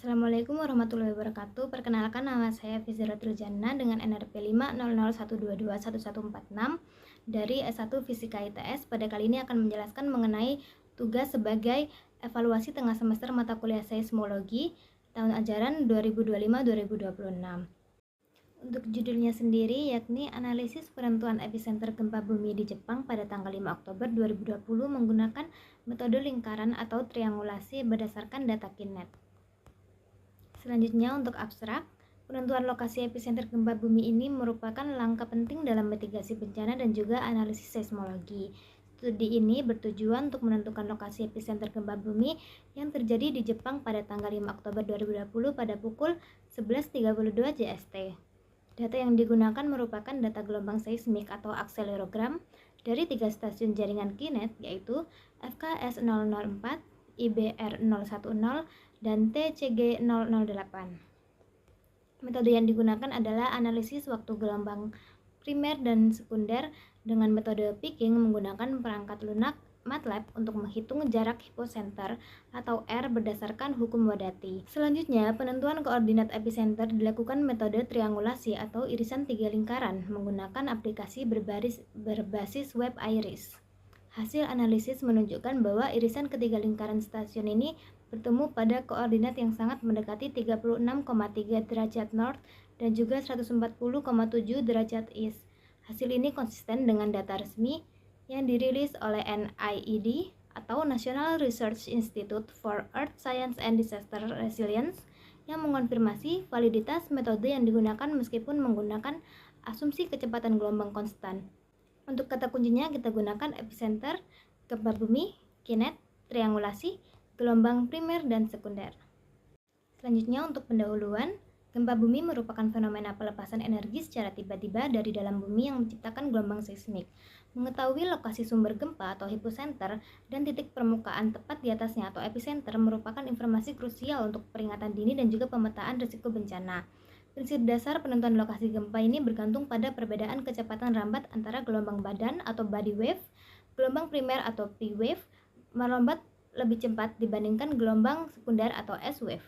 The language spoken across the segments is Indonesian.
Assalamualaikum warahmatullahi wabarakatuh. Perkenalkan, nama saya Fizratul Jannah dengan NRP 50012211146 dari S1 Fisika ITS. Pada kali ini akan menjelaskan mengenai tugas sebagai evaluasi tengah semester mata kuliah seismologi tahun ajaran 2025-2026. Untuk judulnya sendiri yakni analisis penentuan epicenter gempa bumi di Jepang pada tanggal 5 Oktober 2020 menggunakan metode lingkaran atau triangulasi berdasarkan data KINET. Selanjutnya untuk abstrak, penentuan lokasi epicenter gempa bumi ini merupakan langkah penting dalam mitigasi bencana dan juga analisis seismologi. Studi ini bertujuan untuk menentukan lokasi epicenter gempa bumi yang terjadi di Jepang pada tanggal 5 Oktober 2020 pada pukul 11.32 JST. Data yang digunakan merupakan data gelombang seismik atau akselerogram dari 3 stasiun jaringan KINET yaitu FKS004, IBR010, dan TCG008. Metode yang digunakan adalah analisis waktu gelombang primer dan sekunder dengan metode picking menggunakan perangkat lunak MATLAB untuk menghitung jarak hypocenter atau R berdasarkan hukum Wadati. Selanjutnya, penentuan koordinat epicenter dilakukan metode triangulasi atau irisan 3 lingkaran menggunakan aplikasi berbasis web iris. Hasil analisis menunjukkan bahwa irisan ketiga lingkaran stasiun ini bertemu pada koordinat yang sangat mendekati 36,3 derajat north dan juga 140,7 derajat east. Hasil ini konsisten dengan data resmi yang dirilis oleh NIED atau National Research Institute for Earth Science and Disaster Resilience yang mengonfirmasi validitas metode yang digunakan meskipun menggunakan asumsi kecepatan gelombang konstan. Untuk kata kuncinya kita gunakan epicenter, gempa bumi, KINET, triangulasi, gelombang primer dan sekunder. Selanjutnya untuk pendahuluan, gempa bumi merupakan fenomena pelepasan energi secara tiba-tiba dari dalam bumi yang menciptakan gelombang seismik. Mengetahui lokasi sumber gempa atau hypocenter dan titik permukaan tepat di atasnya atau epicenter merupakan informasi krusial untuk peringatan dini dan juga pemetaan risiko bencana. Prinsip dasar penentuan lokasi gempa ini bergantung pada perbedaan kecepatan rambat antara gelombang badan atau body wave, gelombang primer atau P wave merambat lebih cepat dibandingkan gelombang sekunder atau S wave.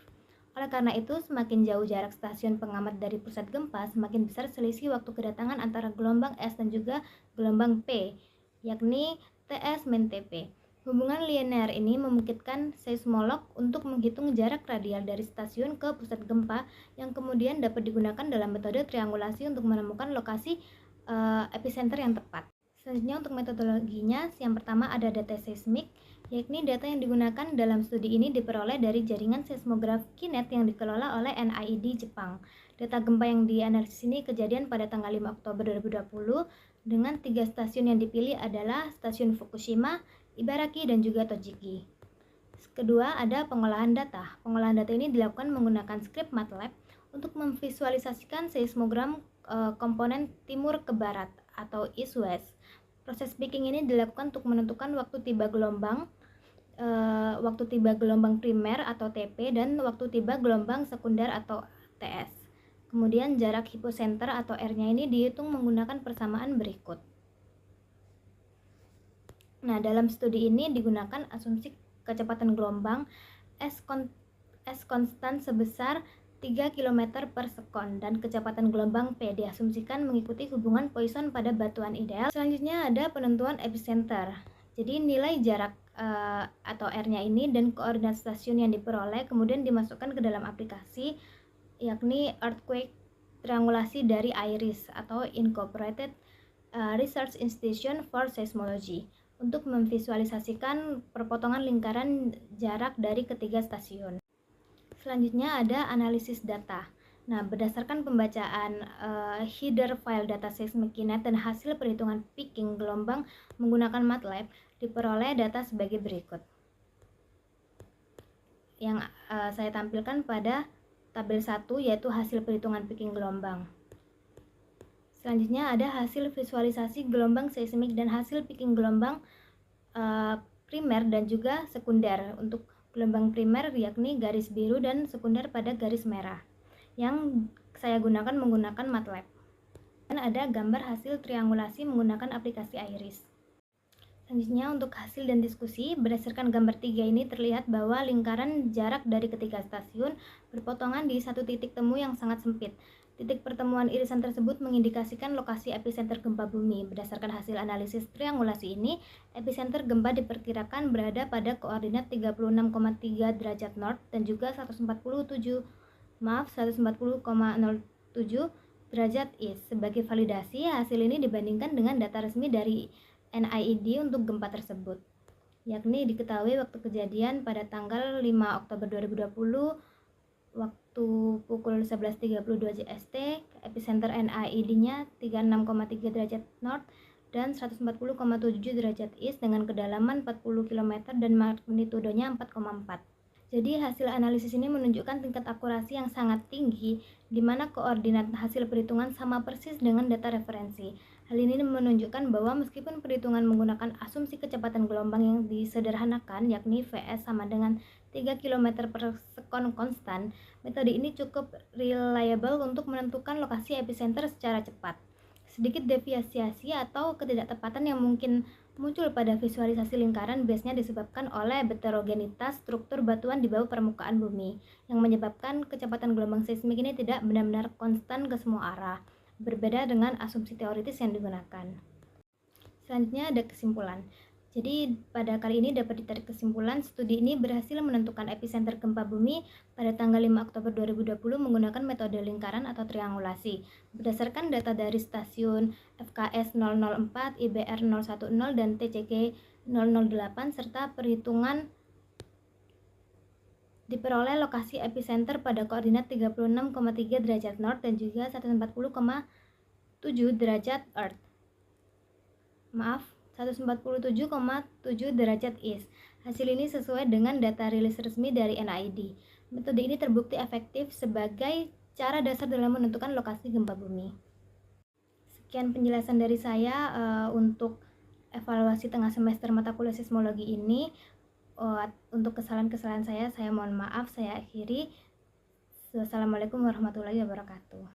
Oleh karena itu, semakin jauh jarak stasiun pengamat dari pusat gempa, semakin besar selisih waktu kedatangan antara gelombang S dan juga gelombang P, yakni TS min TP. Hubungan linear ini memungkinkan seismolog untuk menghitung jarak radial dari stasiun ke pusat gempa yang kemudian dapat digunakan dalam metode triangulasi untuk menemukan lokasi epicenter yang tepat. Selanjutnya untuk metodologinya, yang pertama ada data seismik, yakni data yang digunakan dalam studi ini diperoleh dari jaringan seismograf KINET yang dikelola oleh NIED Jepang. Data gempa yang dianalisis ini kejadian pada tanggal 5 Oktober 2020 dengan 3 stasiun yang dipilih adalah stasiun Fukushima, Ibaraki, dan juga Tochigi. Kedua, ada pengolahan data. Pengolahan data ini dilakukan menggunakan skrip MATLAB untuk memvisualisasikan seismogram komponen timur ke barat atau east-west. Proses picking ini dilakukan untuk menentukan waktu tiba gelombang primer atau TP dan waktu tiba gelombang sekunder atau TS. Kemudian jarak hypocenter atau R-nya ini dihitung menggunakan persamaan berikut. Nah, dalam studi ini digunakan asumsi kecepatan gelombang S konstan sebesar 3 km per sekon dan kecepatan gelombang P diasumsikan mengikuti hubungan Poisson pada batuan ideal. Selanjutnya ada penentuan epicenter. Jadi nilai jarak atau R-nya ini dan koordinat stasiun yang diperoleh kemudian dimasukkan ke dalam aplikasi yakni Earthquake Triangulasi dari IRIS atau Incorporated Research Institution for Seismology untuk memvisualisasikan perpotongan lingkaran jarak dari ketiga stasiun. Selanjutnya ada analisis data. Nah, berdasarkan pembacaan header file data seismik KINET dan hasil perhitungan picking gelombang menggunakan MATLAB, diperoleh data sebagai berikut. Yang saya tampilkan pada tabel 1 yaitu hasil perhitungan picking gelombang. Selanjutnya ada hasil visualisasi gelombang seismik dan hasil picking gelombang primer dan juga sekunder. Untuk gelombang primer yakni garis biru dan sekunder pada garis merah yang saya gunakan menggunakan MATLAB. Dan ada gambar hasil triangulasi menggunakan aplikasi IRIS. Selanjutnya untuk hasil dan diskusi, berdasarkan gambar 3 ini terlihat bahwa lingkaran jarak dari ketiga stasiun berpotongan di satu titik temu yang sangat sempit. Titik pertemuan irisan tersebut mengindikasikan lokasi epicenter gempa bumi. Berdasarkan hasil analisis triangulasi ini, epicenter gempa diperkirakan berada pada koordinat 36,3 derajat north dan juga 140,07 derajat east. Sebagai validasi, hasil ini dibandingkan dengan data resmi dari NIED untuk gempa tersebut, yakni diketahui waktu kejadian pada tanggal 5 Oktober 2020 waktu pukul 11.32 JST, epicenter NIED-nya 36,3 derajat north dan 140,7 derajat east dengan kedalaman 40 km dan magnitudenya 4,4. Jadi hasil analisis ini menunjukkan tingkat akurasi yang sangat tinggi, di mana koordinat hasil perhitungan sama persis dengan data referensi. Hal ini menunjukkan bahwa meskipun perhitungan menggunakan asumsi kecepatan gelombang yang disederhanakan, yakni Vs sama dengan 3 km per sekon konstan, metode ini cukup reliable untuk menentukan lokasi epicenter secara cepat. Sedikit deviasi atau ketidaktepatan yang mungkin muncul pada visualisasi lingkaran biasanya disebabkan oleh heterogenitas struktur batuan di bawah permukaan bumi, yang menyebabkan kecepatan gelombang seismik ini tidak benar-benar konstan ke semua arah, berbeda dengan asumsi teoritis yang digunakan. Selanjutnya ada kesimpulan. Jadi pada kali ini dapat ditarik kesimpulan, studi ini berhasil menentukan epicenter gempa bumi pada tanggal 5 Oktober 2020 menggunakan metode lingkaran atau triangulasi. Berdasarkan data dari stasiun FKS 004, IBR 010, dan TCG 008 serta perhitungan diperoleh lokasi epicenter pada koordinat 36,3 derajat north dan juga 140,7 derajat earth. 147,7 derajat east. Hasil ini sesuai dengan data rilis resmi dari NIED. Metode ini terbukti efektif sebagai cara dasar dalam menentukan lokasi gempa bumi. Sekian penjelasan dari saya untuk evaluasi tengah semester mata kuliah seismologi ini. Untuk kesalahan-kesalahan saya mohon maaf, saya akhiri. Wassalamualaikum warahmatullahi wabarakatuh.